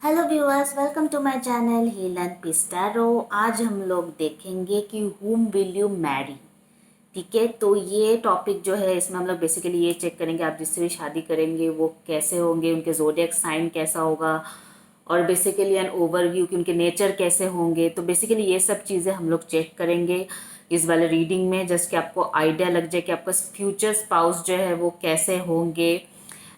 Hello viewers, welcome to my channel heal and peace tarot. आज हम लोग देखेंगे कि whom विल यू मैरी। ठीक है, तो ये टॉपिक जो है इसमें हम लोग बेसिकली ये चेक करेंगे आप जिससे भी शादी करेंगे वो कैसे होंगे, उनके ज़ोडिएक साइन कैसा होगा और बेसिकली एन ओवरव्यू कि उनके नेचर कैसे होंगे। तो बेसिकली ये सब चीज़ें हम लोग चेक करेंगे इस वाले रीडिंग में, जस्ट कि आपको आइडिया लग जाए कि आपका फ्यूचर स्पाउस जो है वो कैसे होंगे।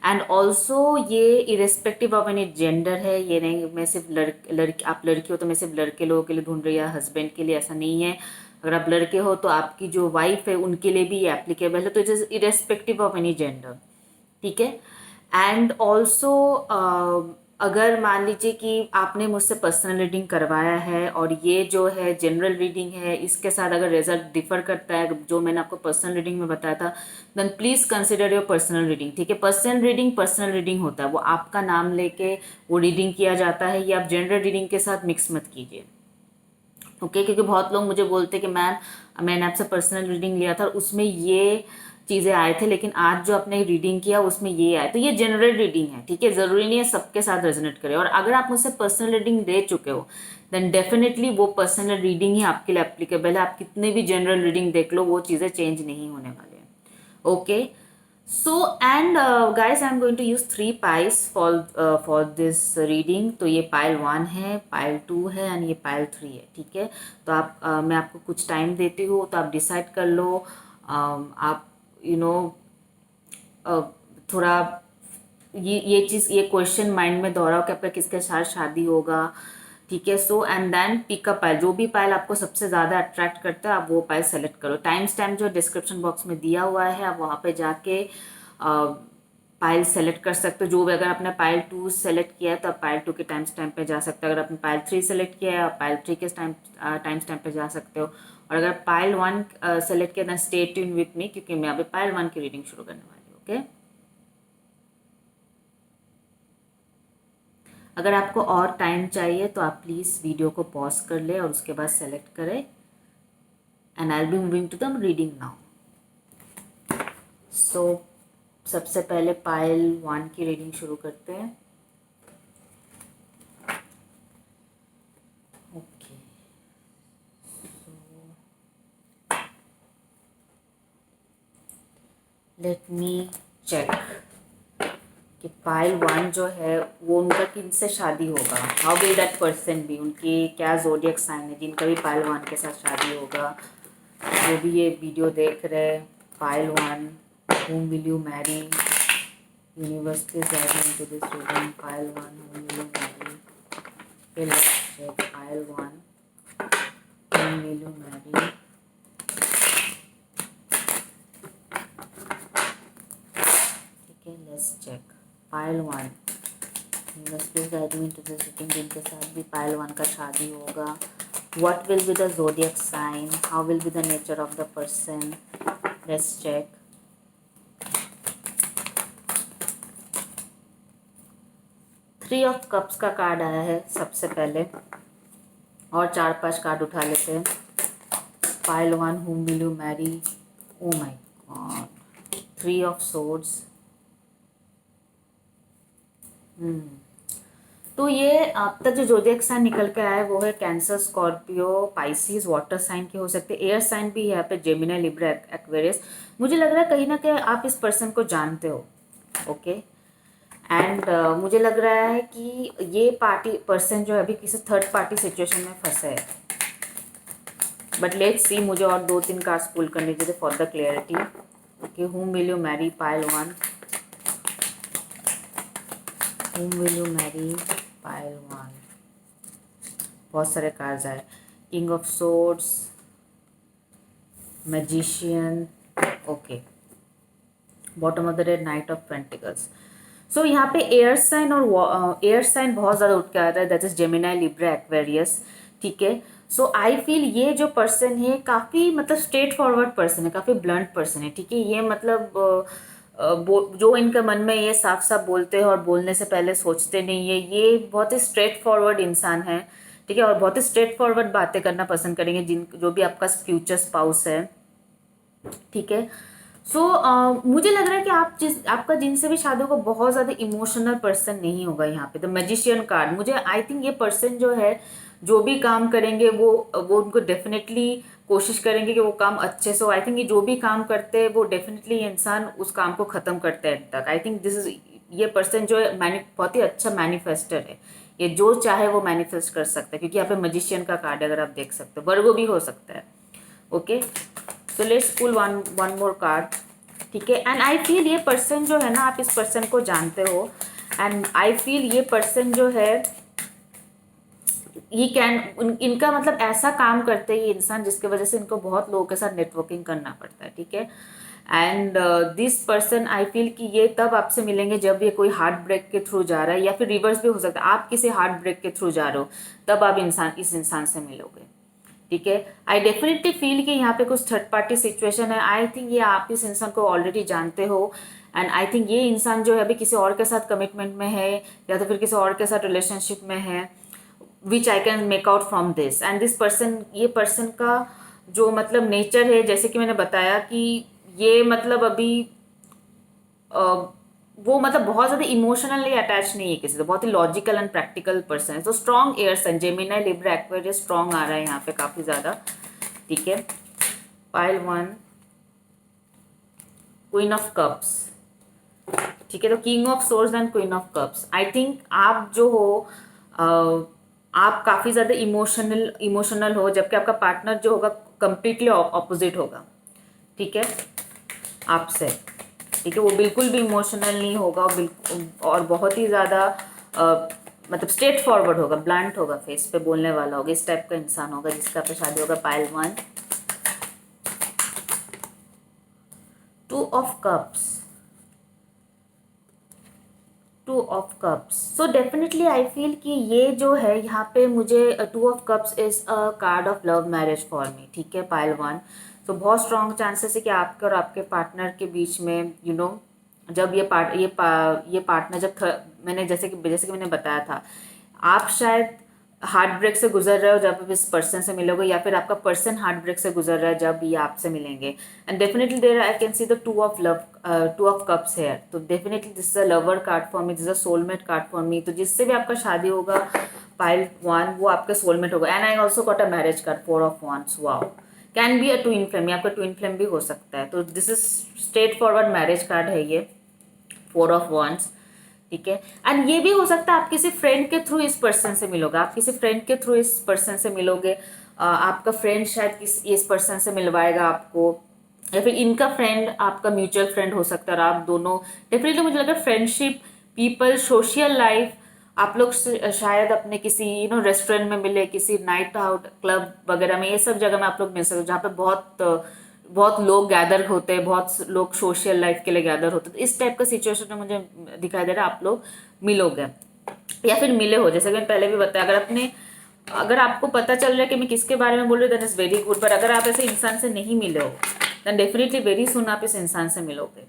एंड ऑल्सो ये इरेस्पेक्टिव ऑफ एनी जेंडर है, ये नहीं मैं सिर्फ लड़की आप लड़की हो तो मैं सिर्फ लड़के लोगों के लिए ढूंढ रही या हस्बैंड के लिए, ऐसा नहीं है। अगर आप लड़के हो तो आपकी जो वाइफ है उनके लिए भी ये एप्लीकेबल है, तो it is irrespective of any gender. ठीक है। एंड ऑल्सो अगर मान लीजिए कि आपने मुझसे पर्सनल रीडिंग करवाया है और ये जो है जनरल रीडिंग है, इसके साथ अगर रिजल्ट डिफर करता है जो मैंने आपको पर्सनल रीडिंग में बताया था, then please consider your personal reading. ठीक है, पर्सनल रीडिंग होता है, वो आपका नाम लेके वो रीडिंग किया जाता है, ये आप जनरल रीडिंग के साथ मिक्स मत कीजिए। ओके क्योंकि बहुत लोग मुझे बोलते कि मैम मैंने आपसे पर्सनल रीडिंग लिया था और उसमें ये चीज़ें आए थे, लेकिन आज जो आपने रीडिंग किया उसमें ये आए, तो ये जनरल रीडिंग है। ठीक है, ज़रूरी नहीं है सबके साथ रेजोनेट करे। और अगर आप मुझसे पर्सनल रीडिंग दे चुके हो देन डेफिनेटली वो पर्सनल रीडिंग ही आपके लिए एप्लीकेबल है। आप कितने भी जनरल रीडिंग देख लो वो चीज़ें चेंज नहीं होने वाले हैं। Okay, so and guys I'm going to use 3 piles for this reading। तो ये पाइल 1 है, पाइल 2 है एंड ये पाइल 3 है। ठीक है, तो आप मैं आपको कुछ टाइम देती हूँ तो आप डिसाइड कर लो। आप यू नो थोड़ा ये चीज़ ये क्वेश्चन माइंड में दोहराओ कि आपका किसके साथ शादी होगा। ठीक है, so and then pick a pile, जो भी पाइल आपको सबसे ज़्यादा अट्रैक्ट करता है आप वो पाइल सेलेक्ट करो। टाइम स्टैम्प जो डिस्क्रिप्शन बॉक्स में दिया हुआ है आप वहाँ पे जाके पाइल सेलेक्ट कर सकते हो। जो भी अगर आपने पाइल 2 सेलेक्ट किया है तो आप पाइल 2 के टाइम स्टैम्प पे जा सकते हो। अगर आपने पाइल 3 सेलेक्ट किया है आप पाइल 3 के टाइम स्टैम्प पे जा सकते हो। और अगर पाइल 1 सेलेक्ट किया तो स्टे ट्यून विथ मी क्योंकि मैं अभी पाइल 1 की रीडिंग शुरू करने वाली हूँ। ओके, अगर आपको और टाइम चाहिए तो आप प्लीज़ वीडियो को पॉज कर ले और उसके बाद सेलेक्ट करें and I will be moving to the reading now. So सबसे पहले पाइल 1 की रीडिंग शुरू करते हैं। ओके, लेट मी चेक कि पाइल 1 जो है वो उनका किनसे शादी होगा। How will that person be, उनकी क्या जोडियक साइन है जिनका भी पाइल 1 के साथ शादी होगा। जो भी ये वीडियो देख रहे हैं, pile 1 whom will you marry, universe please guide me into this reading। Pile 1 whom will you marry। Okay, let's check pile 1 whom will you marry। ठीक है, let's check pile 1 universe please guide me into this reading जिनके साथ भी pile 1 का शादी होगा। What will be the zodiac sign, how will be the nature of the person, let's check। 3 of cups का card आया है सबसे पहले और 4-5 कार्ड उठा लेते हैं। Pile 1 whom will you marry, oh my god, 3 of swords। तो ये अब तक जो जोडिएक साइन निकल के आया है वो है Cancer, Scorpio, Pisces, water sign के हो सकते हैं, एयर साइन भी है यहाँ पे, जेमिनी, लिब्रा, एक्वेरियस। मुझे लग रहा है कहीं ना कहीं आप इस पर्सन को जानते हो। ओके, एंड मुझे लग रहा है कि ये पर्सन जो है अभी किसी थर्ड पार्टी सिचुएशन में फंसे है, बट लेट्स सी, मुझे और 2-3 कार्ड्स पुल करने चाहिए for the clarity. Okay, whom will you marry, pile 1 whom will you marry, pile 1। बहुत सारे कार्ड्स आए, king of swords, magician, okay, bottom of the deck, knight of pentacles. So यहाँ पे air sign और air sign बहुत ज़्यादा उठ के आ रहा है, that is Gemini, Libra, Aquarius. ठीक है, सो आई फील ये जो पर्सन है काफ़ी मतलब स्ट्रेट फॉरवर्ड पर्सन है, काफ़ी ब्लंट पर्सन है। ठीक है, ये मतलब जो इनके मन में ये साफ साफ बोलते हैं और बोलने से पहले सोचते नहीं है, ये बहुत ही स्ट्रेट फॉरवर्ड इंसान है। ठीक है, और बहुत ही स्ट्रेट फॉरवर्ड बातें करना पसंद करेंगे जो भी आपका फ्यूचर स्पाउस है। ठीक है, मुझे लग रहा है कि आपका जिनसे भी शादी होगा बहुत ज़्यादा इमोशनल पर्सन नहीं होगा यहाँ पे। द मैजिशियन कार्ड, मुझे आई थिंक ये पर्सन जो है जो भी काम करेंगे वो उनको डेफिनेटली कोशिश करेंगे कि वो काम अच्छे से हो। आई थिंक ये जो भी काम करते हैं वो डेफिनेटली इंसान उस काम को ख़त्म करते हैं तक। आई थिंक दिस इज, ये पर्सन जो है बहुत ही अच्छा मैनिफेस्टर है। ये जो चाहे वो मैनिफेस्ट कर सकता है, क्योंकि यहाँ पे मैजिशियन का कार्ड अगर आप देख सकते हो, वर्गो भी हो सकता है। Okay, so let's pull one one more card. ठीक है, एंड आई फील ये पर्सन जो है ना, आप इस पर्सन को जानते हो, एंड आई फील ये पर्सन जो है ये इनका मतलब ऐसा काम करते हैं ये इंसान जिसके वजह से इनको बहुत लोगों के साथ नेटवर्किंग करना पड़ता है। ठीक है, and this person I feel कि ये तब आपसे मिलेंगे जब ये कोई हार्ट ब्रेक के थ्रू जा रहा है, या फिर रिवर्स भी हो सकता है, आप किसी हार्ट ब्रेक के थ्रू जा रहे हो तब आप इस इंसान से मिलोगे। ठीक है, आई डेफिनेटली फील कि यहाँ पे कुछ थर्ड पार्टी सिचुएशन है। आई थिंक ये आप इस इंसान को ऑलरेडी जानते हो, एंड आई थिंक ये इंसान जो है अभी किसी और के साथ कमिटमेंट में है या तो फिर किसी और के साथ रिलेशनशिप में है, which I can make out from this. And this person, ये पर्सन का जो मतलब नेचर है, जैसे कि मैंने बताया कि ये मतलब अभी वो मतलब बहुत ज़्यादा इमोशनली अटैच नहीं है किसी से, बहुत ही लॉजिकल एंड प्रैक्टिकल पर्सन है। तो स्ट्रॉन्ग एयर सन, जेमिनी, लिब्रा, एक्वेरियस स्ट्रॉन्ग आ रहा है यहाँ पे काफ़ी ज़्यादा। ठीक है, pile one, queen of cups. ठीक है, तो king of source and queen of cups. I think आप जो हो आप काफ़ी ज़्यादा इमोशनल हो, जबकि आपका पार्टनर जो होगा कंप्लीटली ऑपोजिट होगा। ठीक है, आपसे। ठीक है, वो बिल्कुल भी इमोशनल नहीं होगा, और बहुत ही ज़्यादा मतलब स्ट्रेट फॉरवर्ड होगा, ब्लंट होगा, फेस पे बोलने वाला होगा। इस टाइप का इंसान होगा जिसका पे शादी होगा। Pile one, to of cups, to of cups. So definitely I feel कि ये जो है यहाँ पे मुझे to of cups is a card of love marriage for me. ठीक है, पाइल वन। सो बहुत स्ट्रॉन्ग चांसेस है कि आपके और आपके पार्टनर के बीच में जब ये पार्टनर मैंने जैसे कि मैंने बताया था, आप शायद हार्ट ब्रेक से गुजर रहे हो जब आप इस पर्सन से मिलोगे, या फिर आपका पर्सन हार्ट ब्रेक से गुजर रहा है जब ये आपसे मिलेंगे। And definitely there I can see the two of love, two of cups है। तो definitely this is a lover card for me, this is a soulmate card for me. तो जिससे भी आपका शादी होगा पाइल वन, वो आपका सोलमेट होगा। And I also got a marriage card, four of wands. Wow, can be a twin flame, आपका ट्विन फ्लेम भी हो सकता है। तो this is straightforward marriage card है ये, फोर ऑफ वंस। ठीक है, एंड ये भी हो सकता है आप किसी फ्रेंड के थ्रू इस पर्सन से मिलोगे, आप किसी फ्रेंड के थ्रू इस पर्सन से मिलोगे। आपका फ्रेंड शायद इस पर्सन से मिलवाएगा आपको, या फिर इनका फ्रेंड आपका म्यूचुअल फ्रेंड हो सकता है, और आप दोनों डेफिनेटली मुझे लगा फ्रेंडशिप, पीपल, सोशल लाइफ, आप लोग शायद अपने किसी रेस्टोरेंट में मिले, किसी नाइट आउट क्लब वगैरह में, ये सब जगह में आप लोग मिल सकते हो जहाँ पे बहुत लोग गैदर होते हैं, बहुत लोग सोशल लाइफ के लिए गैदर होते हैं। तो इस टाइप का सिचुएशन में मुझे दिखाई दे रहा है आप लोग मिलोगे या फिर मिले हो। जैसे कि मैंने पहले भी बताया, अगर आपको पता चल रहा है कि मैं किसके बारे में बोल रही हूँ, that is very good. But अगर आप ऐसे इंसान से नहीं मिले हो, देन डेफिनेटली वेरी सुन आप इस इंसान से मिलोगे।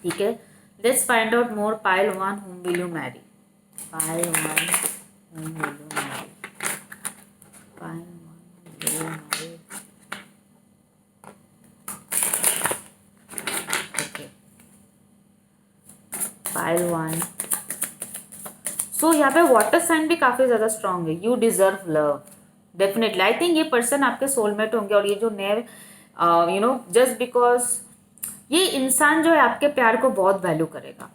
ठीक है, let's find out more. Pile one, whom will you marry? Pile one, whom will you marry? Pile one, will you marry? Okay, pile one. So यहाँ पे वाटर साइन भी काफ़ी ज़्यादा स्ट्रांग है। You deserve love, definitely. I think ये person आपके soulmate होंगे, और ये जो नए जस्ट बिकॉज ये इंसान जो है आपके प्यार को बहुत वैल्यू करेगा।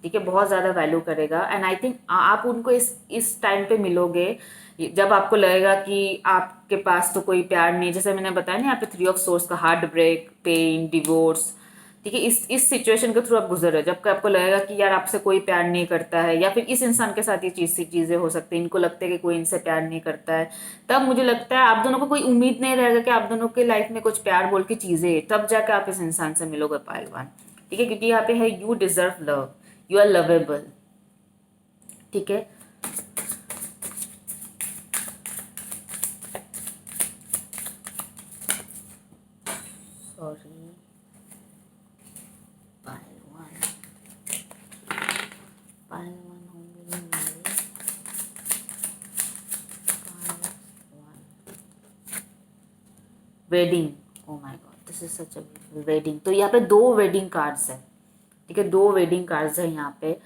ठीक है, बहुत ज़्यादा वैल्यू करेगा। एंड आई थिंक आप उनको इस टाइम पे मिलोगे जब आपको लगेगा कि आपके पास तो कोई प्यार नहीं, जैसे मैंने बताया ना यहाँ पे थ्री ऑफ सोर्स का, हार्ट ब्रेक, पेन, डिवोर्स। ठीक है, इस सिचुएशन के थ्रू आप गुजर रहे हो जब आपको लगेगा कि यार आपसे कोई प्यार नहीं करता है, या फिर इस इंसान के साथ ये चीज़ें हो सकती हैं, इनको लगता है कि कोई इनसे प्यार नहीं करता है। तब मुझे लगता है आप दोनों को कोई उम्मीद नहीं रहेगा कि आप दोनों के लाइफ में कुछ प्यार बोल की चीज़ें, तब जाकर आप इस इंसान से मिलोगे पहलवान। ठीक है, क्योंकि यहाँ पे है you deserve love, you are lovable. ठीक है, sorry, wedding. Oh my god, the this is such a wedding, तो यहाँ पे 2 वेडिंग कार्ड्स है, ठीक है, 2 वेडिंग कार्ड्स है यहाँ पे।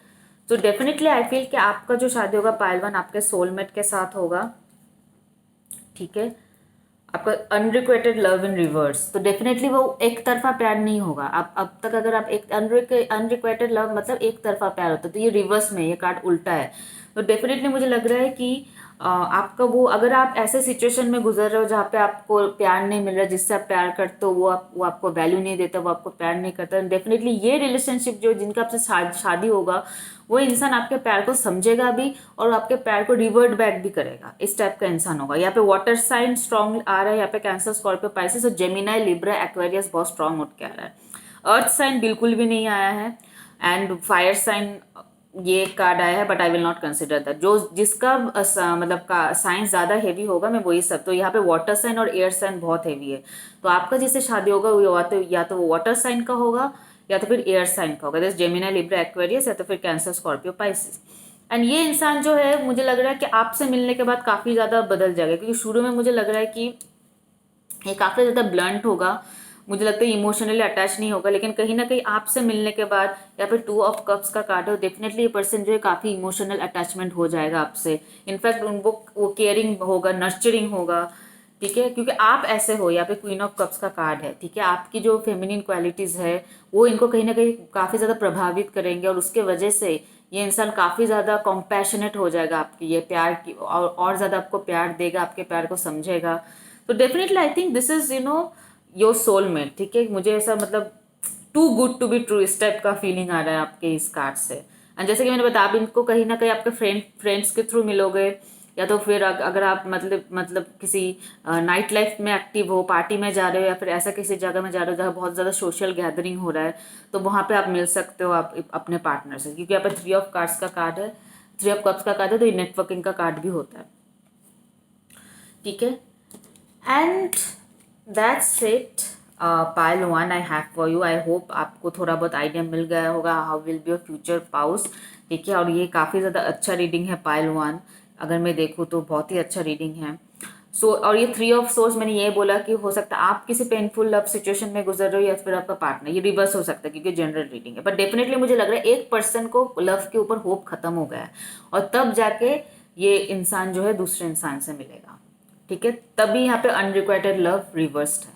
तो डेफिनेटली आई फील कि आपका जो शादी होगा पाइल 1 आपके सोलमेट के साथ होगा, ठीक है। आपका अनरिक्वेटेड लव इन रिवर्स, तो डेफिनेटली वो एक तरफा प्यार नहीं होगा। आप अब तक अगर आप एक अनरिक्वेटेड लव मतलब एक तरफा प्यार होता है, तो ये रिवर्स में, ये कार्ड उल्टा है। तो डेफिनेटली मुझे लग रहा है कि आपका वो, अगर आप ऐसे सिचुएशन में गुजर रहे हो जहाँ पे आपको प्यार नहीं मिल रहा, जिससे आप प्यार करते हो वो आपको वैल्यू नहीं देता, वो आपको प्यार नहीं करता, डेफिनेटली ये रिलेशनशिप जो जिनका आपसे शादी होगा, वो इंसान आपके प्यार को समझेगा भी और आपके प्यार को रिवर्ट बैक भी करेगा। इस टाइप का इंसान होगा। यहाँ पे वाटर साइन स्ट्रॉन्ग आ रहा है, यहाँ पे कैंसर, स्कॉर्पियो, पाइसेस और जेमिनाई, लिब्रा, एक्वेरियस बहुत स्ट्रॉन्ग उठ के आ रहा है। अर्थ साइन बिल्कुल भी नहीं आया है, एंड फायर साइन ये कार्ड आया है, but I will not consider that. जो जिसका मतलब का साइंस ज़्यादा हेवी होगा मैं वही सब, तो यहाँ पे वाटर साइन और एयर साइन बहुत हेवी है। तो आपका जिससे शादी होगा वो या तो वो वाटर साइन का होगा या तो फिर एयर साइन का होगा, जैसे जेमिनी, लिब्रा, एक्वेरियस, या तो फिर कैंसर, स्कॉर्पियो, पाइसेस। एंड ये इंसान जो है मुझे लग रहा है कि आपसे मिलने के बाद काफ़ी ज़्यादा बदल जाएगा, क्योंकि शुरू में मुझे लग रहा है कि ये काफ़ी ज़्यादा ब्लंट होगा, मुझे लगता है इमोशनली अटैच नहीं होगा, लेकिन कहीं ना कहीं आपसे मिलने के बाद, या फिर 2 ऑफ कप्स का कार्ड है, डेफिनेटली ये पर्सन जो है काफ़ी इमोशनल अटैचमेंट हो जाएगा आपसे। इनफैक्ट उनको वो केयरिंग होगा, नर्चरिंग होगा, ठीक है, क्योंकि आप ऐसे हो। यहाँ पे क्वीन ऑफ कप्स का कार्ड है, ठीक है। आपकी जो फेमिनिन क्वालिटीज़ है वो इनको कहीं ना कहीं काफ़ी ज़्यादा प्रभावित करेंगे, और उसके वजह से ये इंसान काफ़ी ज़्यादा कॉम्पैशनेट हो जाएगा आपकी ये प्यार की, और ज़्यादा आपको प्यार देगा, आपके प्यार को समझेगा। तो definitely I think this is your soulmate, ठीक है। मुझे ऐसा मतलब too good to be true इस टाइप का फीलिंग आ रहा है आपके इस कार्ड से। एंड जैसे कि मैंने बताया, आप इनको कहीं ना कहीं आपके फ्रेंड्स के थ्रू मिलोगे, या तो फिर अगर आप मतलब किसी नाइट लाइफ में एक्टिव हो, पार्टी में जा रहे हो, या फिर ऐसा किसी जगह में जा रहे हो जहाँ बहुत ज़्यादा सोशल गैदरिंग हो रहा है, तो वहाँ पे आप मिल सकते हो आप अपने पार्टनर से, क्योंकि यहाँ पे 3 ऑफ कार्ड्स का कार्ड है, 3 ऑफ कप्स का कार्ड है, तो ये नेटवर्किंग का कार्ड भी होता है, ठीक है। And that's it, pile 1 I have for you. I hope आपको थोड़ा बहुत आइडिया मिल गया होगा how will be your future spouse, ठीक है। और ये काफ़ी ज़्यादा अच्छा रीडिंग है पाइल 1, अगर मैं देखूँ तो बहुत ही अच्छा रीडिंग है। और ये 3 ऑफ सोर्स, मैंने ये बोला कि हो सकता है आप किसी पेनफुल लव सिचुएशन में गुजर रहे हो, या फिर आपका पार्टनर, ये रिवर्स हो सकता है क्योंकि जनरल रीडिंग है। बट डेफिनेटली मुझे लग रहा है एक पर्सन को लव के ऊपर होप खत्म हो गया है, और तब जाके ये इंसान जो है दूसरे इंसान से मिलेगा, ठीक है। तभी यहाँ पे अनरिक्वाइटेड लव रिवर्स्ड है,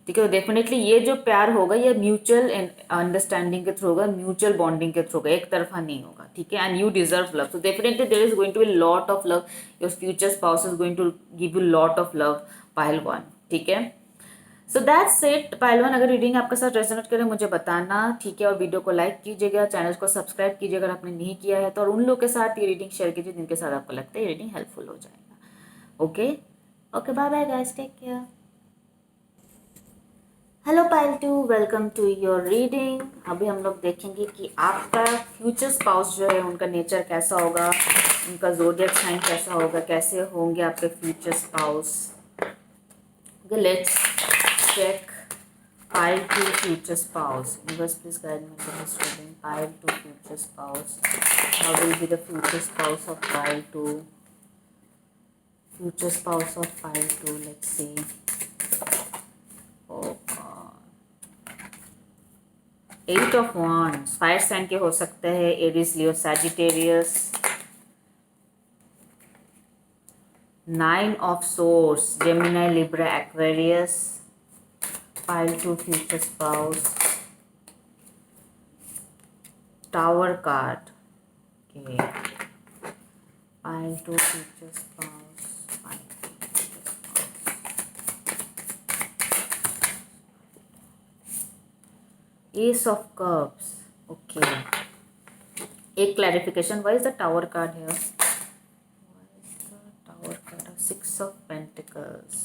ठीक है। तो डेफिनेटली ये जो प्यार होगा ये म्यूचुअल अंडरस्टैंडिंग के थ्रू होगा, म्यूचुअल बॉन्डिंग के थ्रू होगा, एक तरफा नहीं होगा, ठीक है। And you deserve love, so definitely there is going to be lot of love, your future spouse is going to give you lot of love, pile 1, ठीक है। So that's it pile 1। अगर रीडिंग आपके साथ resonate करे मुझे बताना, ठीक है। और वीडियो को लाइक कीजिएगा, चैनल को सब्सक्राइब कीजिए अगर आपने नहीं किया है तो, और उन लोगों के साथ ये रीडिंग शेयर कीजिए जिनके साथ आपको लगता है ये रीडिंग हेल्पफुल हो जाएगा। Okay okay, bye bye guys, take care. Hello pile 2, welcome to your reading. अभी हम लोग देखेंगे कि आपका फ्यूचर स्पाउस जो है उनका नेचर कैसा होगा, उनका ज़ोडिएक साइन कैसा होगा, कैसे होंगे आपके future spouse. Okay, let's check pile 2 future spouse. Universe please guide me to this reading. Pile 2 future spouse, how will be the future spouse of pile 2, future spouse of pile 2, let's see. Eight of wands, fire sign के हो सकते हैं, Aries, Leo, Sagittarius. 9 of swords, Gemini, Libra, Aquarius. Pile 2 future spouse, tower card, okay. Pile 2 future spouse, S of cups, okay. एक clarification, why is the tower card here? Tower card, 6 of Pentacles.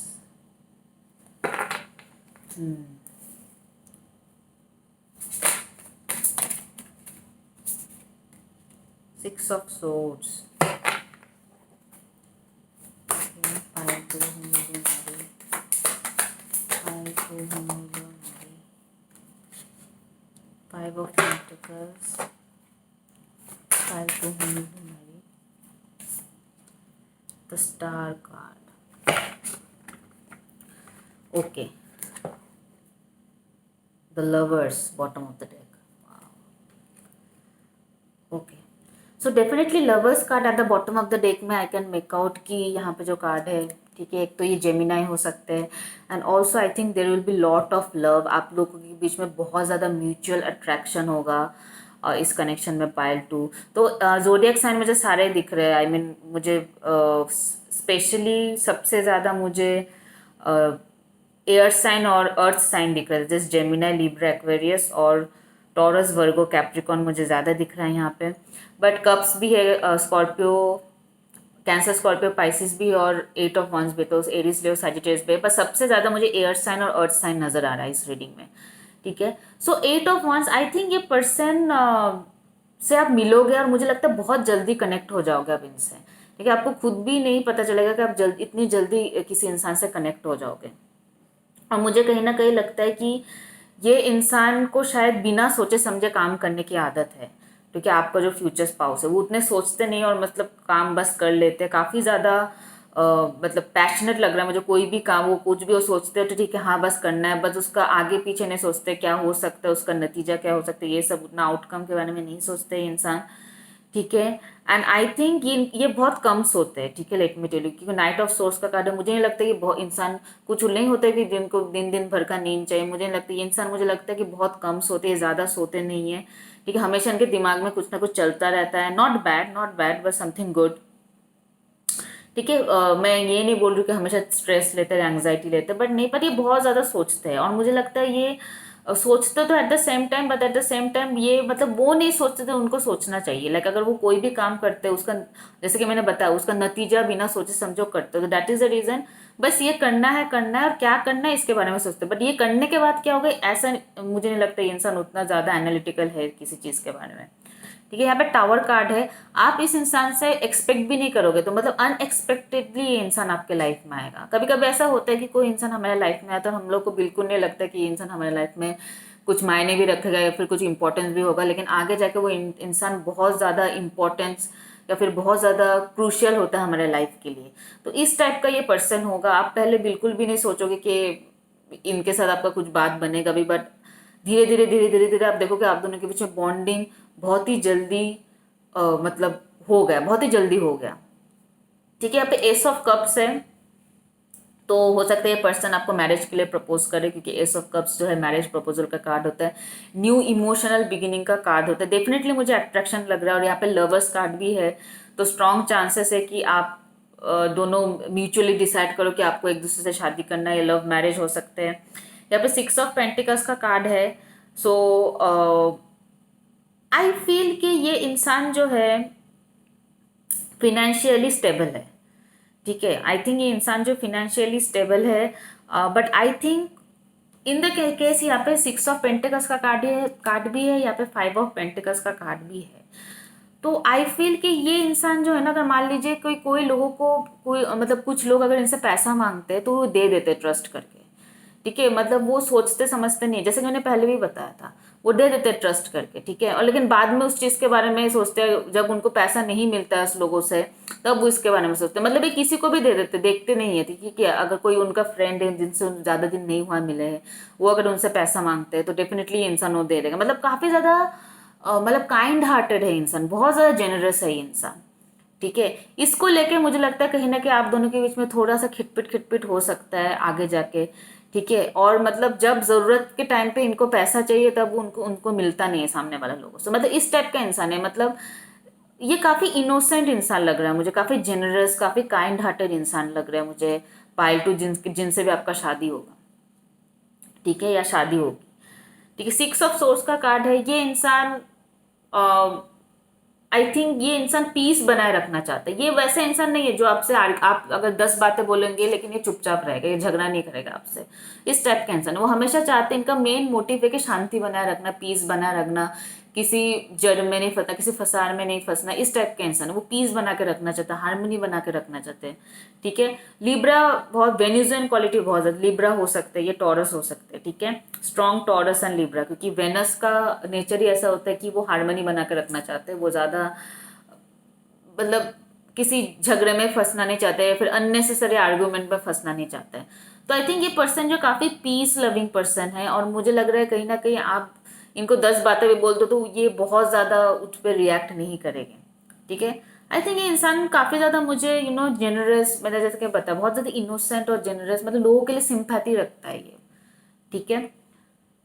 6 of Swords. Okay, 5 to whom will you marry? 5 to whom will you marry? 5 of Pentacles. 5 to whom will you marry? The Star card. Okay. The lovers bottom of the deck. Okay, so definitely lovers card at the bottom of the deck में आई can make out कि यहाँ पे जो card है, ठीक है, एक तो ये जेमिनाई हो सकते हैं and also I think there will be lot of love. आप लोगों के बीच में बहुत ज़्यादा म्यूचुअल अट्रैक्शन होगा इस कनेक्शन में. पाइल टू तो जोडियक साइन मुझे सारे दिख रहे हैं. आई मीन मुझे स्पेशली सबसे ज़्यादा मुझे एयर साइन और अर्थ साइन दिख रहे हैं, जैसे जेमिनाई, लिब्रा, एक्वेरियस और टॉरस, वर्गो, कैप्रिकॉन मुझे ज़्यादा दिख रहा है यहाँ पे. बट कप्स भी है, स्कॉर्पियो, कैंसर, स्कॉर्पियो, पाइसिस भी, और 8 ऑफ वंस भी, तो एरिस, लियो, सैजिटेरियस भी. पर सबसे ज़्यादा मुझे एयर साइन और अर्थ साइन नज़र आ रहा है इस रीडिंग में. ठीक है, सो 8 ऑफ वंस, आई थिंक ये पर्सन से आप मिलोगे और मुझे लगता है बहुत जल्दी कनेक्ट हो जाओगे आप इनसे. ठीक है, आपको खुद भी नहीं पता चलेगा कि आप इतनी जल्दी किसी इंसान से कनेक्ट हो जाओगे. और मुझे कहीं ना कहीं लगता है कि ये इंसान को शायद बिना सोचे समझे काम करने की आदत है. क्योंकि आपका जो फ्यूचर स्पाउस है वो उतने सोचते नहीं और मतलब काम बस कर लेते हैं. काफ़ी ज़्यादा मतलब पैशनेट लग रहा है मुझे. कोई भी काम, वो कुछ भी वो सोचते हैं तो ठीक है, हाँ बस करना है, बस उसका आगे पीछे नहीं सोचते क्या हो सकता है, उसका नतीजा क्या हो सकता है, ये सब उतना आउटकम के बारे में नहीं सोचते ये इंसान. ठीक है, एंड आई थिंक ये बहुत कम सोते हैं. ठीक है, लेट मी टेल यू, क्योंकि नाइट ऑफ सोर्स का कार्ड है. मुझे नहीं लगता कि बहुत इंसान कुछ नहीं होता है कि दिन को दिन भर का नींद चाहिए. मुझे नहीं लगता ये इंसान, मुझे लगता है कि बहुत कम सोते हैं, ज़्यादा सोते नहीं है. ठीक है, हमेशा इनके दिमाग में कुछ ना कुछ चलता रहता है. Not bad but something good. ठीक है, मैं ये नहीं बोल रही कि हमेशा स्ट्रेस लेते हैं, एंग्जाइटी लेते हैं, बट नहीं, पर ये बहुत ज़्यादा सोचते हैं. और मुझे लगता है ये सोचते तो at the same time, but at the same time ये मतलब वो नहीं सोचते थे, उनको सोचना चाहिए. लाइक अगर वो कोई भी काम करते हैं उसका, जैसे कि मैंने बताया, उसका नतीजा बिना सोचे समझो करते हो, तो दैट इज़ द रीज़न. बस ये करना है और क्या करना है इसके बारे में सोचते, बट ये करने के बाद क्या होगा ऐसा मुझे नहीं लगता. ये इंसान उतना ज़्यादा एनालिटिकल है किसी चीज़ के बारे में. ठीक है, यहाँ पे टावर कार्ड है. आप इस इंसान से एक्सपेक्ट भी नहीं करोगे तो मतलब अनएक्सपेक्टेडली ये इंसान आपके लाइफ में आएगा. कभी कभी ऐसा होता है कि कोई इंसान हमारे लाइफ में आता है और हम लोग को बिल्कुल नहीं लगता कि ये इंसान हमारे लाइफ में कुछ मायने भी रखेगा या फिर कुछ इंपॉर्टेंस भी होगा, लेकिन आगे जाके वो इंसान बहुत ज़्यादा इंपॉर्टेंस या फिर बहुत ज़्यादा क्रूशियल होता है हमारे लाइफ के लिए. तो इस टाइप का ये पर्सन होगा. आप पहले बिल्कुल भी नहीं सोचोगे कि इनके साथ आपका कुछ बात बनेगा भी, बट धीरे धीरे आप देखोगे आप दोनों के बीच में बॉन्डिंग बहुत ही जल्दी मतलब हो गया, बहुत ही जल्दी हो गया. ठीक है, यहाँ पे एस ऑफ कप्स है, तो हो सकता है ये पर्सन आपको मैरिज के लिए प्रपोज करे, क्योंकि एस ऑफ कप्स जो है मैरिज प्रपोजल का कार्ड होता है, न्यू इमोशनल बिगिनिंग का कार्ड होता है. डेफिनेटली मुझे अट्रैक्शन लग रहा है. और यहाँ पे लवर्स कार्ड भी है, तो स्ट्रॉन्ग चांसेस है कि आप दोनों म्यूचुअली डिसाइड करो कि आपको एक दूसरे से शादी करना है, लव मैरिज हो सकते हैं. यहाँ पे 6 ऑफ पेंटिकल्स का कार्ड है. सो आई फील कि ये इंसान जो है फिनेंशियली स्टेबल है. ठीक है, आई थिंक ये इंसान जो फिनेंशियली स्टेबल है, but I think in the case यहाँ पे 6 ऑफ पेंटिकल्स का कार्ड भी है, यहाँ पे 5 ऑफ पेंटिकल्स का कार्ड भी है. तो आई फील कि ये इंसान जो है ना, अगर मान लीजिए कोई लोगों को कोई मतलब कुछ लोग अगर इनसे पैसा मांगते हैं तो वो दे देते ट्रस्ट करके. ठीक है, मतलब वो सोचते समझते नहीं, जैसे कि मैंने पहले भी बताया था, वो दे देते ट्रस्ट करके. ठीक है, और लेकिन बाद में उस चीज़ के बारे में सोचते हैं, जब उनको पैसा नहीं मिलता है उस लोगों से तब वो इसके बारे में सोचते हैं. मतलब ये किसी को भी दे देते, देखते नहीं है. ठीक है, अगर कोई उनका फ्रेंड है जिनसे ज़्यादा दिन नहीं हुआ मिले हैं, वो अगर उनसे पैसा मांगते हैं तो डेफिनेटली इंसान वो दे देगा. मतलब काफ़ी ज़्यादा मतलब काइंड हार्टेड है इंसान, बहुत ज़्यादा जेनरस है ये इंसान. ठीक है, इसको लेके मुझे लगता है कहीं ना कहीं आप दोनों के बीच में थोड़ा सा खिटपिट हो सकता है आगे जाके. ठीक है, और मतलब जब ज़रूरत के टाइम पे इनको पैसा चाहिए तब उनको उनको मिलता नहीं है सामने वाले लोगों से. मतलब इस टाइप का इंसान है. मतलब ये काफ़ी इनोसेंट इंसान लग रहा है मुझे, काफ़ी जेनरस, काफ़ी काइंड हार्टेड इंसान लग रहा है मुझे. पाइल टू जिनसे भी आपका शादी होगा, ठीक है, या शादी होगी. ठीक है, 6 ऑफ सोर्स का कार्ड है. ये इंसान आई थिंक ये इंसान पीस बनाए रखना चाहता है. ये वैसे इंसान नहीं है जो आपसे आप अगर 10 बातें बोलेंगे लेकिन ये चुपचाप रहेगा, ये झगड़ा नहीं करेगा आपसे. इस टाइप का इंसान है. वो हमेशा चाहते हैं, इनका मेन मोटिव है कि शांति बनाए रखना, पीस बनाए रखना, किसी जड़ में नहीं फंसना, किसी फसार में नहीं फंसना. इस टाइप का इंसान है. वो पीस बना के रखना चाहता है, हार्मनी बना के रखना चाहते हैं. ठीक है, लिब्रा बहुत वेन्यूजियन क्वालिटी बहुत ज़्यादा. लिब्रा हो सकते हैं, ये टॉरस हो सकते हैं. ठीक है, स्ट्रॉन्ग टॉरस एंड लिब्रा, क्योंकि वेनस का नेचर ही ऐसा होता है कि वो हार्मनी बना के रखना चाहते हैं. वो ज़्यादा मतलब किसी झगड़े में फंसना नहीं चाहते या फिर अननेसेसरी आर्ग्यूमेंट में फंसना नहीं चाहते हैं. तो आई थिंक ये पर्सन जो काफ़ी पीस लविंग पर्सन है, और मुझे लग रहा है कहीं ना कहीं आप इनको 10 बातें भी बोल दो तो ये बहुत ज़्यादा उस पर रिएक्ट नहीं करेंगे, ठीक है। आई थिंक ये इंसान काफ़ी ज़्यादा मुझे जेनरस, मतलब जैसे कि पता बहुत ज़्यादा इनोसेंट और जेनरस, मतलब लोगों के लिए सिंपैथी रखता है ये, ठीक है।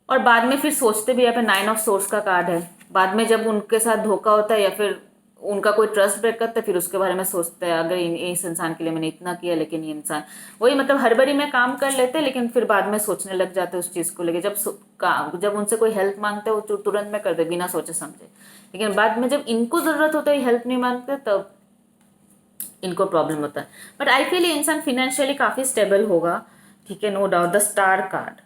और बाद में फिर सोचते भी, यहाँ पे 9 ऑफ सोर्स का कार्ड है, बाद में जब उनके साथ धोखा होता है या फिर उनका कोई ट्रस्ट ब्रेक करता है, फिर उसके बारे में सोचते हैं अगर इस इंसान के लिए मैंने इतना किया, लेकिन ये इंसान वही, मतलब हड़बड़ी में काम कर लेते हैं, लेकिन फिर बाद में सोचने लग जाते हैं उस चीज़ को लेके। जब उनसे कोई हेल्प मांगते हैं वो तुरंत में कर दे बिना सोचे समझे, लेकिन बाद में जब इनको ज़रूरत होता है हेल्प नहीं मांगते तब इनको प्रॉब्लम होता है। बट आई फील ये इंसान फिनेंशियली काफ़ी स्टेबल होगा, ठीक है, no doubt. The star card,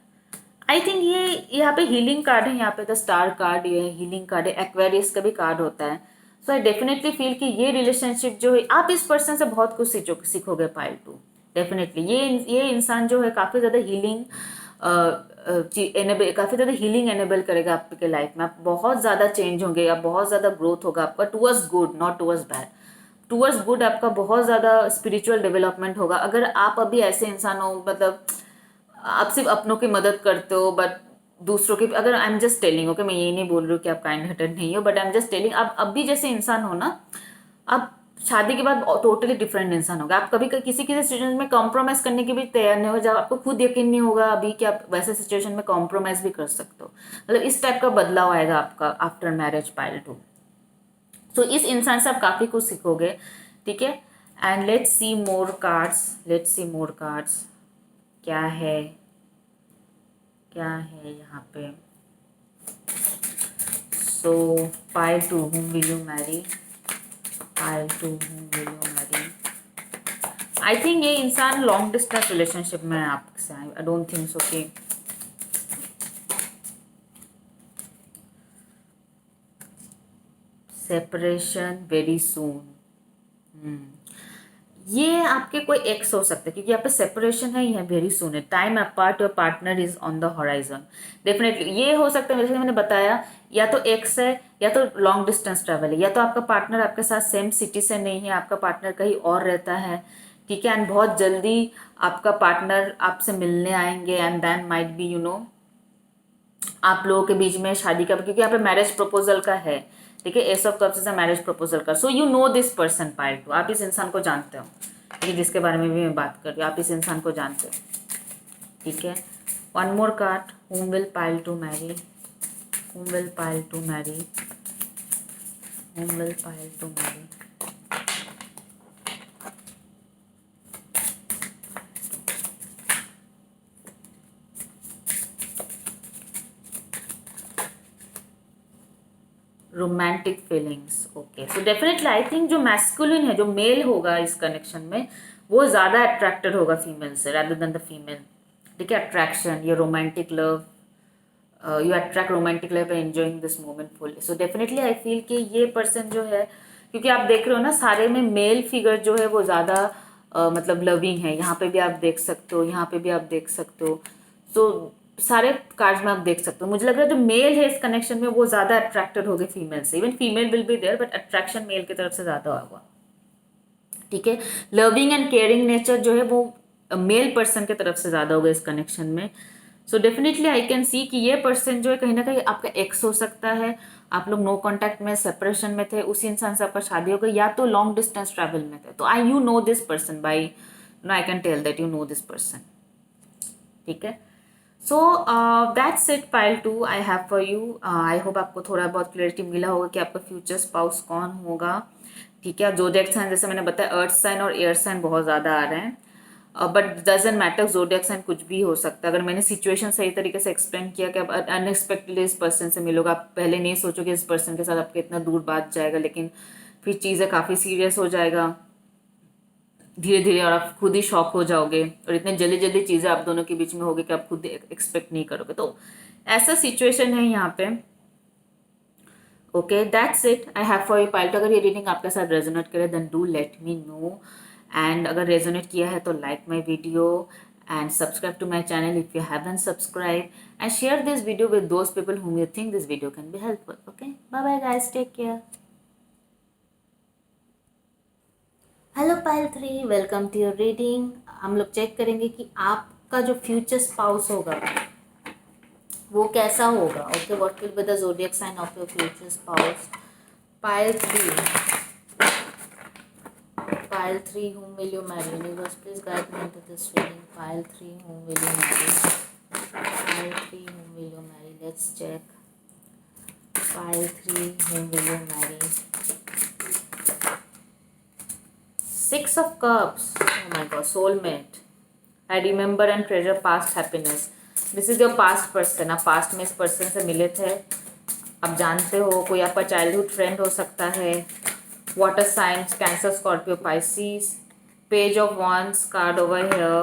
I think ये यहाँ पे हीलिंग कार्ड है, यहाँ पे द स्टार कार्ड, ये हीलिंग कार्ड है, एक्वेरियस का भी कार्ड होता है। सो आई डेफिनेटली फील कि ये रिलेशनशिप जो है, आप इस पर्सन से बहुत कुछ सीखोगे पाइल टू। डेफिनेटली ये इंसान जो है काफ़ी ज़्यादा हीलिंग काफ़ी ज़्यादा हीलिंग एनेबल करेगा आपके लाइफ में। आप बहुत ज़्यादा चेंज होंगे, आप बहुत ज़्यादा ग्रोथ होगा आपका towards good, not towards bad, towards good. आपका बहुत ज़्यादा स्पिरिचुअल डेवलपमेंट होगा। अगर आप अभी ऐसे इंसान हो, मतलब आप सिर्फ अपनों की मदद करते हो बट दूसरों की, अगर I am just telling, okay, मैं ये नहीं बोल रही हूँ कि आप काइंड हार्टेड नहीं हो, but I am just telling, आप अब भी जैसे इंसान हो ना, आप शादी के बाद टोटली डिफरेंट इंसान होगा। आप कभी किसी किसी सिचुएशन में कॉम्प्रोमाइज़ करने के भी तैयार नहीं हो, जब आपको खुद यकीन नहीं होगा अभी कि आप वैसे सिचुएशन में कॉम्प्रोमाइज़ भी कर सकते हो। मतलब इस टाइप का बदलाव आएगा आपका आफ्टर मैरिज पाइल टू। सो इस इंसान से आप काफ़ी कुछ सीखोगे, ठीक है। And let's see more cards, let's see more cards, क्या है, क्या है यहाँ पे। So pile two, whom will you marry, pile two, whom will you marry। I think ये इंसान लॉन्ग डिस्टेंस रिलेशनशिप में है आपसे। आई डोंट थिंक सो कि सेपरेशन वेरी सून। ये आपके कोई एक्स हो सकता है, क्योंकि यहाँ पे सेपरेशन है, ये वेरी सुन है, time apart, your partner is on the horizon. Definitely ये हो सकता है, जैसे मैंने बताया, या तो एक्स है या तो लॉन्ग डिस्टेंस ट्रैवल है, या तो आपका पार्टनर आपके साथ सेम सिटी से नहीं है, आपका पार्टनर कहीं और रहता है, ठीक है। एंड बहुत जल्दी आपका पार्टनर आपसे मिलने आएंगे, एंड देन माइट बी आप लोगों के बीच में शादी का, क्योंकि यहाँ पे मैरिज प्रपोजल का है, ठीक है। एस ऑफ कप्स से मैरिज प्रपोजल का। So you know this person pile two, आप इस इंसान को जानते हो, ठीक है, जिसके बारे में भी मैं बात कर रही हूँ, आप इस इंसान को जानते हो, ठीक है। One more card, whom will pile two marry, whom will pile two marry, whom will pile two marry. Romantic feelings, okay. So definitely I think जो मैस्कुलिन है, जो मेल होगा इस कनेक्शन में, वो ज़्यादा अट्रैक्टेड होगा फीमेल से रादर देन द फीमेल, ठीक है। अट्रैक्शन, ये romantic love, you attract romantic love and enjoying this moment fully. So definitely I feel कि ये पर्सन जो है, क्योंकि आप देख रहे हो ना, सारे में मेल फिगर जो है वो ज़्यादा मतलब लविंग है। यहाँ पे भी आप देख सकते हो, यहाँ पे भी आप देख सकते हो। सो सारे कार्ड्स में आप देख सकते हो, मुझे लग रहा है जो मेल है इस कनेक्शन में वो ज़्यादा अट्रैक्टेड होगी फीमेल से। Even female will be there, but attraction male की तरफ से ज़्यादा होगा, ठीक है। लविंग एंड केयरिंग नेचर जो है वो मेल पर्सन की तरफ से ज़्यादा होगा इस कनेक्शन में। सो डेफिनेटली आई कैन सी कि ये पर्सन जो है कहीं ना कहीं आपका एक्स हो सकता है, आप लोग नो कॉन्टैक्ट में, सेपरेशन में थे, उसी इंसान से आपका शादी हो गई, या तो लॉन्ग डिस्टेंस ट्रैवल में थे। तो I you know this person by no, I can tell that you know this person, ठीक है। So that's it pile two I have for you. I hope आपको थोड़ा बहुत क्लियरिटी मिला होगा कि आपका फ्यूचर स्पाउस कौन होगा, ठीक है। जोडिएक साइन, जैसे मैंने बताया, अर्थ साइन और एयर साइन बहुत ज़्यादा आ रहे हैं, बट डजंट मैटर, जोडिएक साइन कुछ भी हो सकता है। अगर मैंने सिचुएशन सही तरीके से एक्सप्लेन किया कि आप अनएक्सपेक्टेडली इस पर्सन से मिलोगे, आप पहले नहीं सोचोगे इस पर्सन के साथ आपके इतना दूर बात जाएगा, लेकिन फिर चीज़ें काफ़ी सीरियस हो जाएगा धीरे धीरे, और आप खुद ही शॉक हो जाओगे, और इतने जल्दी जल्दी चीज़ें आप दोनों के बीच में होगी कि आप खुद एक्सपेक्ट नहीं करोगे। तो ऐसा सिचुएशन है यहाँ पे, okay. That's it I have for you pile two. अगर ये रीडिंग आपके साथ रेजोनेट करे then do let me know, and अगर रेजोनेट किया है तो like my video and subscribe to my channel if you haven't subscribe, and share this video with those people whom you think this video can be helpful, okay। bye bye guys, take care। Hello pile 3, welcome to your reading. हम लोग check करेंगे कि आप आपका जो future spouse होगा वो कैसा होगा. Okay, what will be the zodiac sign of your future spouse. Pile 3. Pile 3, whom will you marry? Universe, please guide me into this reading. Pile 3, whom will you marry? Pile 3, whom will you marry? Let's check. Pile 3, whom will you marry? Six of Cups. Oh my God, soulmate. I remember and treasure past happiness. This is your past person. आप past में इस person से मिले थे, आप जानते हो, कोई आपका childhood friend हो सकता है. Water signs, Cancer, Scorpio, Pisces. Page of Wands card over here.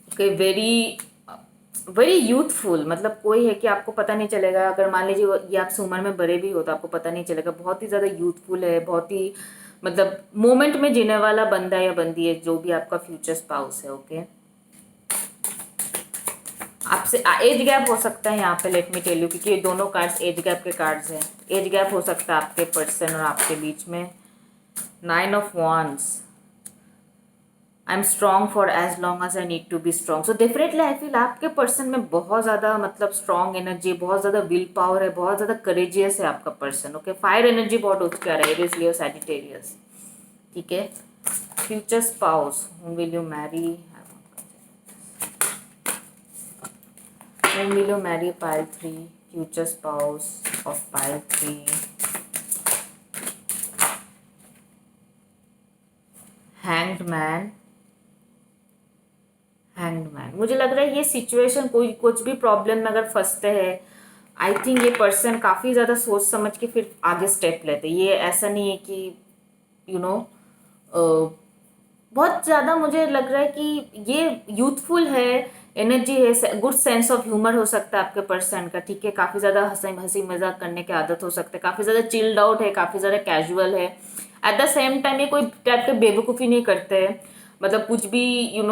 Okay, very youthful. मतलब कोई है कि आपको पता नहीं चलेगा. अगर मान लीजिए ये आपसे उम्र में बड़े भी हो तो आपको पता नहीं चलेगा. बहुत ही ज़्यादा यूथफुल है, बहुत ही मतलब मोमेंट में जीने वाला बंदा या बंदी है जो भी आपका फ्यूचर स्पाउस है. ओके, आपसे एज गैप हो सकता है यहाँ पे. लेट मी टेल यू, क्योंकि ये दोनों कार्ड्स एज गैप के कार्ड्स हैं. एज गैप हो सकता है आपके पर्सन और आपके बीच में. 9 of Wands. I am strong for as long as I need to be strong. So definitely I feel आपके पर्सन में बहुत ज़्यादा मतलब स्ट्रॉन्ग एनर्जी, बहुत ज़्यादा विल पावर है, बहुत ज़्यादा करेजियस है आपका पर्सन. ओके, फायर एनर्जी बहुत उठ के आ रहा है. Eris, Leo, Sagittarius. ठीक है. Future spouse, whom will you marry? Whom will you marry? Pile 3. Future spouse of Pile 3. Hanged Man. मुझे लग रहा है ये सिचुएशन, कोई कुछ भी प्रॉब्लम में अगर फंसते हैं, आई थिंक ये पर्सन काफ़ी ज़्यादा सोच समझ के फिर आगे स्टेप लेते. ये ऐसा नहीं है कि यू नो बहुत ज़्यादा मुझे लग रहा है कि ये यूथफुल है, एनर्जी है, गुड सेंस ऑफ ह्यूमर हो सकता है आपके पर्सन का. ठीक है, काफ़ी ज़्यादा हंसी मजाक करने की आदत हो सकता है, काफ़ी ज़्यादा चिल्ड आउट है, काफ़ी ज़्यादा कैजुअल है. एट द सेम टाइम ये कोई टाइप के बेवकूफ़ी नहीं करते हैं. मतलब कुछ भी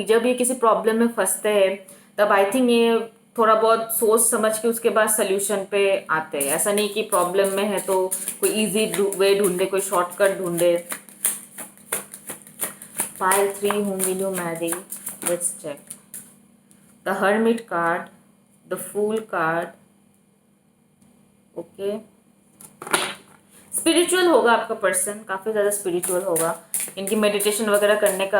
जब ये किसी प्रॉब्लम में फंसते हैं तब आई थिंक ये थोड़ा बहुत सोच समझ के उसके बाद सोल्यूशन पे आते हैं. ऐसा नहीं कि प्रॉब्लम में है तो कोई ईजी वे ढूंढे, कोई शॉर्टकट ढूंढे. Pile 3, whom will you marry? Let's check. The Hermit card, the Fool card. Okay. Spiritual होगा आपका पर्सन, काफ़ी ज़्यादा स्पिरिचुअल होगा. इनकी मेडिटेशन वगैरह करने का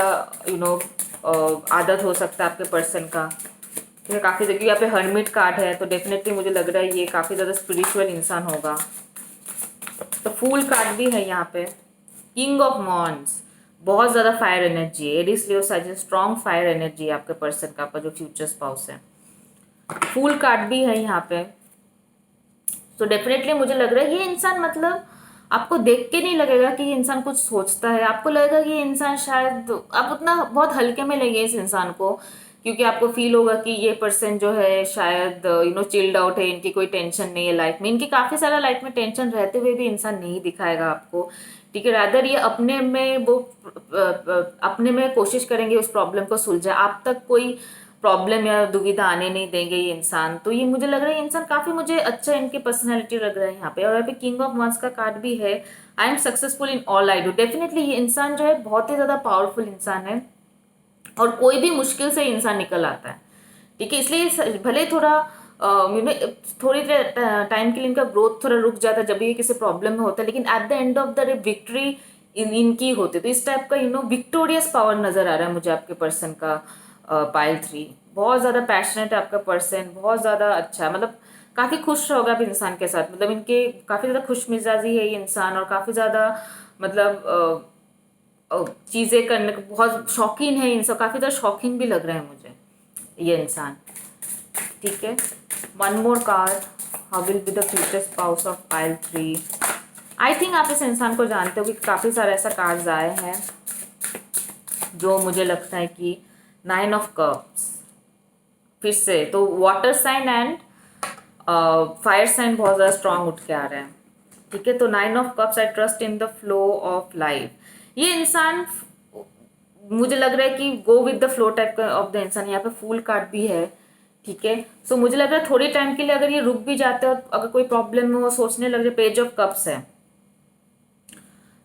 आदत हो सकता है आपके पर्सन का. ठीक है, काफ़ी जगह यहाँ पे हर्मिट कार्ड है तो डेफिनेटली मुझे लग रहा है ये काफ़ी ज़्यादा स्पिरिचुअल इंसान होगा. तो फूल कार्ड भी है यहाँ पे. किंग ऑफ मॉन्स, बहुत ज़्यादा फायर एनर्जी है. एरिस, लियो, साजिस, स्ट्रॉन्ग फायर एनर्जी है आपके पर्सन का, आपका जो फ्यूचर स्पाउस है. फूल कार्ड भी है यहाँ पे. तो डेफिनेटली मुझे लग रहा है ये इंसान मतलब आपको देख के नहीं लगेगा कि ये इंसान कुछ सोचता है. आपको लगेगा कि ये इंसान शायद आप उतना बहुत हल्के में लेंगे इस इंसान को, क्योंकि आपको फील होगा कि ये पर्सन जो है शायद चिल्ड आउट है, इनकी कोई टेंशन नहीं है लाइफ में. इनकी काफ़ी सारा लाइफ में टेंशन रहते हुए भी इंसान नहीं दिखाएगा आपको. ठीक है, रादर ये अपने में कोशिश करेंगे उस प्रॉब्लम को सुलझे. आप तक कोई प्रॉब्लम या दुविधा आने नहीं देंगे ये इंसान. तो ये मुझे लग रहा है ये इंसान काफ़ी मुझे अच्छा इनकी पर्सनैलिटी लग रहा है यहाँ पे. और यहाँ पे किंग ऑफ वंस का कार्ड भी है. I am successful in all I do. Definitely ये इंसान जो है बहुत ही ज़्यादा पावरफुल इंसान है और कोई भी मुश्किल से इंसान निकल आता है. ठीक है, इसलिए भले थोड़ा थोड़ी टाइम के लिए इनका ग्रोथ थोड़ा रुक जाता है जब ये किसी प्रॉब्लम में होता है, लेकिन at the end of the day victory इनकी होती है. तो इस टाइप का विक्टोरियस पावर नजर आ रहा है मुझे आपके पर्सन का. पाइल 3 बहुत ज़्यादा पैशनेट है आपका पर्सन, बहुत ज़्यादा अच्छा है. मतलब काफ़ी खुश होगा आप इंसान के साथ. मतलब इनके काफ़ी ज़्यादा खुश मिजाजी है ये इंसान और काफ़ी ज़्यादा मतलब चीज़ें करने को बहुत शौकीन है. इन सब काफ़ी ज़्यादा शौकीन भी लग रहा है मुझे ये इंसान. ठीक है, one more card. How will be the future spouse of pile 3? I think आप इस इंसान को जानते हो कि काफ़ी सारे ऐसा कार्ड्स आए हैं जो मुझे लगता है कि 9 ऑफ कप्स फिर से तो water sign and fire sign बहुत ज़्यादा स्ट्रांग उठ के आ रहे हैं. ठीक है, तो 9 of cups, I trust in the flow of life. ये इंसान मुझे लग रहा है कि go with the flow type का ऑफ द इंसान. यहाँ पे फूल कार्ड भी है. ठीक है, सो मुझे लग रहा है थोड़ी टाइम के लिए अगर ये रुक भी जाते हैं और अगर कोई प्रॉब्लम में वो सोचने लग जाए. पेज ऑफ कप्स है.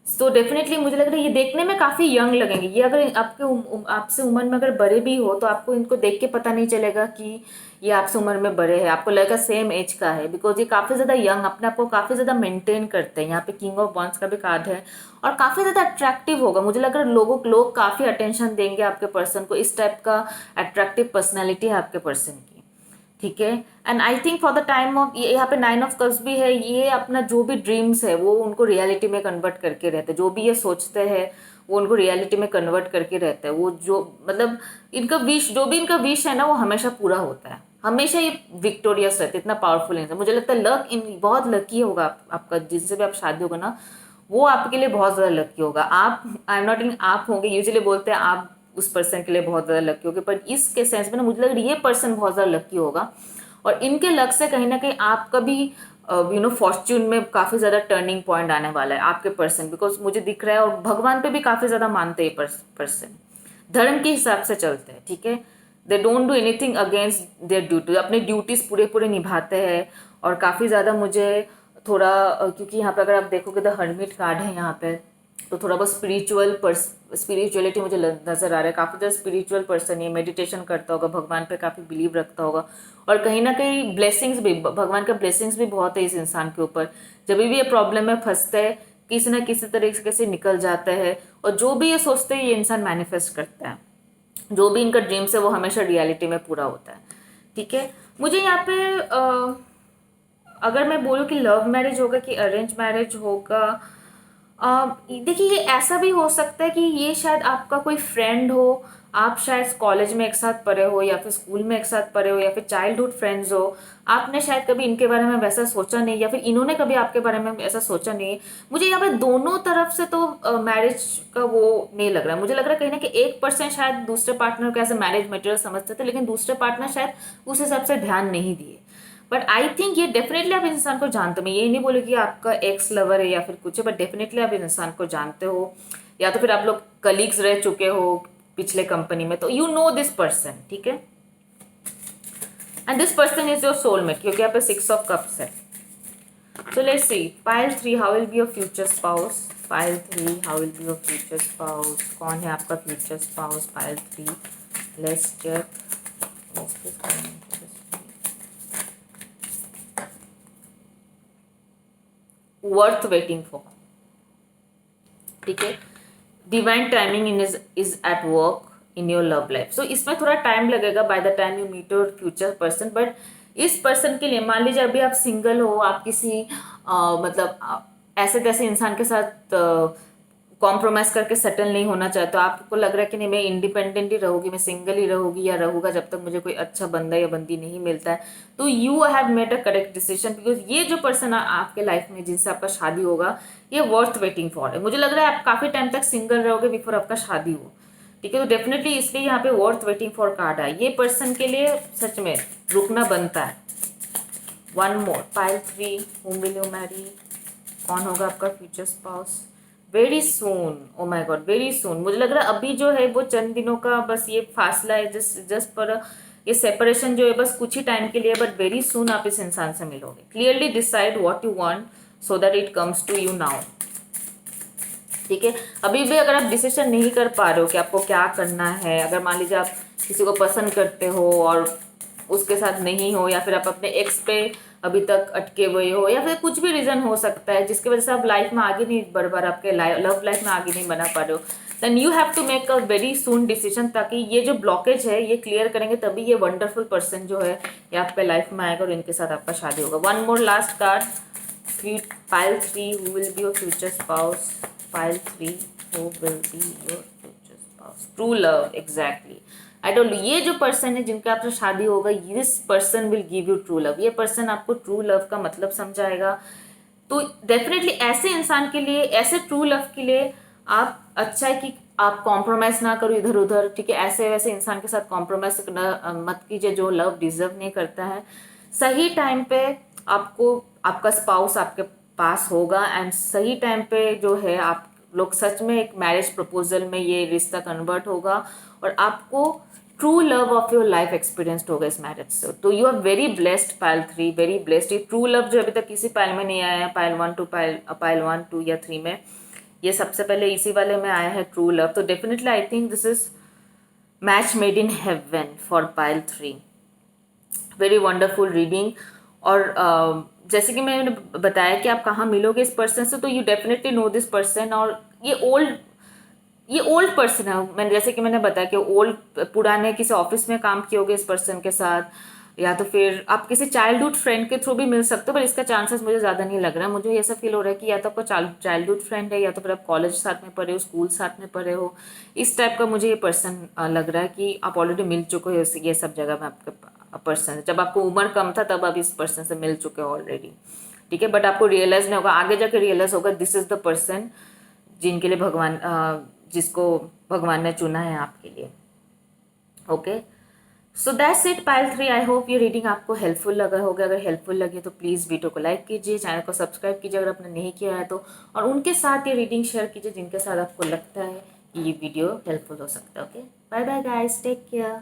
तो डेफिनेटली मुझे लग रहा है ये देखने में काफ़ी यंग लगेंगे। ये अगर आपके आपसे उम्र में अगर बड़े भी हो तो आपको इनको देख के पता नहीं चलेगा कि ये आपसे उम्र में बड़े हैं, आपको लगेगा सेम एज का है, बिकॉज ये काफ़ी ज़्यादा यंग, अपने आप को काफ़ी ज़्यादा मेंटेन करते हैं। यहाँ पे किंग ऑफ वॉन्ड्स का भी कार्ड है और काफ़ी ज़्यादा अट्रैक्टिव होगा। मुझे लग रहा है लोग काफ़ी अटेंशन देंगे आपके पर्सन को, इस टाइप का अट्रैक्टिव पर्सनैलिटी है आपके पर्सन की, ठीक है। And I think for the time of, ये यहाँ पे 9 ऑफ कप्स भी है, ये अपना जो भी ड्रीम्स है वो उनको रियलिटी में कन्वर्ट करके रहते हैं, जो भी ये सोचते हैं वो उनको रियलिटी में कन्वर्ट करके रहता है। वो जो मतलब इनका विश, जो भी इनका विश है ना वो हमेशा पूरा होता है, हमेशा ये विक्टोरियस रहते, इतना पावरफुल है। मुझे लगता है लक इन बहुत लकी होगा आपका, जिनसे भी आप शादी होगा ना वो आपके लिए बहुत ज़्यादा लकी होगा। आप, आई एम नॉट इन आप होंगे, यूजुअली बोलते हैं आप उस पर्सन के लिए बहुत ज़्यादा लकी होगे, पर इसके सेंस में ना मुझे लग रहा है ये पर्सन बहुत ज़्यादा लकी होगा और इनके लक से कहीं ना कहीं आपका भी फॉर्च्यून में काफ़ी ज़्यादा टर्निंग पॉइंट आने वाला है आपके पर्सन, बिकॉज मुझे दिख रहा है और भगवान पे भी काफ़ी ज़्यादा मानते हैं पर्सन, धर्म के हिसाब से चलते हैं, ठीक है। They don't do anything against their duty, अपने ड्यूटीज़ पूरे पूरे निभाते हैं। और काफ़ी ज़्यादा मुझे थोड़ा क्योंकि यहाँ पे अगर आप देखोगे द हर्मिट कार्ड है यहाँ पे, तो थोड़ा बहुत स्पिरिचुअलिटी मुझे नज़र आ रहा है। काफ़ी ज़्यादा स्पिरिचुअल पर्सन, ये मेडिटेशन करता होगा, भगवान पे काफ़ी बिलीव रखता होगा और कहीं ना कहीं ब्लेसिंग्स भी, भगवान का ब्लेसिंग्स भी बहुत है इस इंसान के ऊपर। जब भी ये प्रॉब्लम में फंसता है किसी ना किसी तरीके से निकल जाता है और जो भी ये सोचते हैं ये इंसान मैनिफेस्ट करता है, जो भी इनका ड्रीम्स है वो हमेशा रियलिटी में पूरा होता है, ठीक है। मुझे यहाँ पे अगर मैं बोलूँ कि लव मैरिज होगा कि अरेंज मैरिज होगा, देखिए ये ऐसा भी हो सकता है कि ये शायद आपका कोई फ्रेंड हो, आप शायद कॉलेज में एक साथ पढ़े हो या फिर स्कूल में एक साथ पढ़े हो या फिर चाइल्डहुड फ्रेंड्स हो। आपने शायद कभी इनके बारे में वैसा सोचा नहीं या फिर इन्होंने कभी आपके बारे में ऐसा सोचा नहीं। मुझे यहाँ पे दोनों तरफ से तो मैरिज का वो नहीं लग रहा है। मुझे लग रहा है कहीं ना कहीं 1% शायद दूसरे पार्टनर को एज ए मैरिज मटेरियल समझते थे, लेकिन दूसरे पार्टनर शायद उस हिसाब से ध्यान नहीं दिए। बट आई थिंक ये डेफिनेटली आप इंसान को जानते हो, मैं ये नहीं बोलूँगी आपका एक्स लवर है या फिर कुछ है, बट डेफिनेटली आप इंसान को जानते हो या तो फिर आप लोग कलीग्स रह चुके हो पिछले कंपनी में, तो यू नो दिस पर्सन, ठीक है। And this person is your soulmate, क्योंकि यहाँ पे 6 ऑफ कप्स है। So let's see pile 3 how will be your future spouse. Pile 3 how will be your future spouse, कौन है आपका future spouse pile 3। Let's check. Worth waiting for, ठीक है। Divine timing is at work in your love life. So इसमें थोड़ा time लगेगा by the time you meet your future person, but इस person के लिए मान लीजिए अभी आप सिंगल हो, आप किसी ऐसे तैसे इंसान के साथ कॉम्प्रोमाइज़ करके सेटल नहीं होना चाहते, तो आपको लग रहा है कि नहीं मैं इंडिपेंडेंट ही रहूँगी, मैं सिंगल ही रहूँगी या रहूँगा जब तक मुझे कोई अच्छा बंदा या बंदी नहीं मिलता है, तो you have made a correct decision, because ये जो पर्सन आपके लाइफ में जिनसे आपका शादी होगा ये वर्थ वेटिंग फॉर है। मुझे लग रहा है आप काफ़ी टाइम तक सिंगल रहोगे बिफोर आपका शादी हो, ठीक है। तो डेफिनेटली इसलिए यहाँ पे वर्थ वेटिंग फॉर कार्ड है। ये पर्सन के लिए सच में रुकना बनता है। One more pile 3 whom will you marry, कौन होगा आपका future spouse very soon. Oh my God very soon. मुझे लग रहा है अभी जो है वो चंद दिनों का बस ये फासला है, जस्ट पर ये सेपरेशन जो है बस कुछ ही टाइम के लिए, बट वेरी सून आप इस इंसान से मिलोगे। Clearly decide what you want so that it comes to you now, ठीक है। अभी भी अगर आप डिसीजन नहीं कर पा रहे हो कि आपको क्या करना है, अगर मान लीजिए आप किसी को पसंद करते हो और उसके साथ नहीं हो, या फिर आप अपने एक्स पे अभी तक अटके हुए हो, या फिर कुछ भी रीज़न हो सकता है जिसकी वजह से आप लाइफ में आगे नहीं बढ़ पा रहे, आपके लव लाइफ में आगे नहीं बना पा रहे हो, then you have to make a very soon decision, ताकि ये जो ब्लॉकेज है ये क्लियर करेंगे, तभी ये वंडरफुल पर्सन जो है ये आपके लाइफ में आएगा और इनके साथ आपका शादी होगा। One more last card pile 3 who will be your future spouse, pile 3 who will be your future spouse, true love, exactly। I don't, ये जो पर्सन है जिनके आपसे शादी होगा, this person will give you true love. ये person आपको true love का मतलब समझाएगा। तो डेफिनेटली ऐसे इंसान के लिए, ऐसे ट्रू लव के लिए आप अच्छा है कि आप कॉम्प्रोमाइज़ ना करो इधर उधर, ठीक है। ऐसे वैसे इंसान के साथ कॉम्प्रोमाइज़ मत कीजिए जो लव डिजर्व नहीं करता है। सही टाइम पे आपको आपका स्पाउस आपके पास होगा, एंड सही टाइम पे जो है आप लोग सच में एक मैरिज प्रपोजल में ये रिश्ता कन्वर्ट होगा और आपको true love of your life experienced होगा इस मैरिज से। तो you are very blessed pile 3, very blessed. ये ट्रू लव जो अभी तक किसी पाइल में नहीं आया है, पाइल 1 2 या 3 में, ये सबसे पहले इसी वाले में आया है ट्रू लव, तो definitely I think this is match made in heaven for pile 3। Very wonderful reading. और जैसे कि मैंने बताया कि आप कहाँ मिलोगे इस पर्सन से, तो you definitely know this person. और ये ओल्ड पर्सन है। मैंने जैसे कि मैंने बताया कि ओल्ड पुराने किसी ऑफिस में काम किए होगे इस पर्सन के साथ, या तो फिर आप किसी चाइल्डहुड फ्रेंड के थ्रू भी मिल सकते हो, पर इसका चांसेस मुझे ज़्यादा नहीं लग रहा है। मुझे ऐसा फील हो रहा है कि या तो आपका चाइल्डहुड फ्रेंड है, या तो फिर आप कॉलेज साथ में पढ़े हो, स्कूल साथ में पढ़े हो। इस टाइप का मुझे ये पर्सन लग रहा है कि आप ऑलरेडी मिल चुके हो ये सब जगह में। आपके पर्सन जब आपको उम्र कम था तब आप इस पर्सन से मिल चुके हो ऑलरेडी, ठीक है। बट आपको रियलाइज नहीं होगा, आगे जाके रियलाइज होगा दिस इज द पर्सन जिनके लिए जिसको भगवान ने चुना है आपके लिए। Okay, so that's it pile 3। I hope ये रीडिंग आपको हेल्पफुल लगा होगा। अगर हेल्पफुल लगे तो प्लीज़ वीडियो को लाइक कीजिए, चैनल को सब्सक्राइब कीजिए अगर आपने नहीं किया है तो, और उनके साथ ये रीडिंग शेयर कीजिए जिनके साथ आपको लगता है कि ये वीडियो हेल्पफुल हो सकता है। Okay, bye bye guys, take care.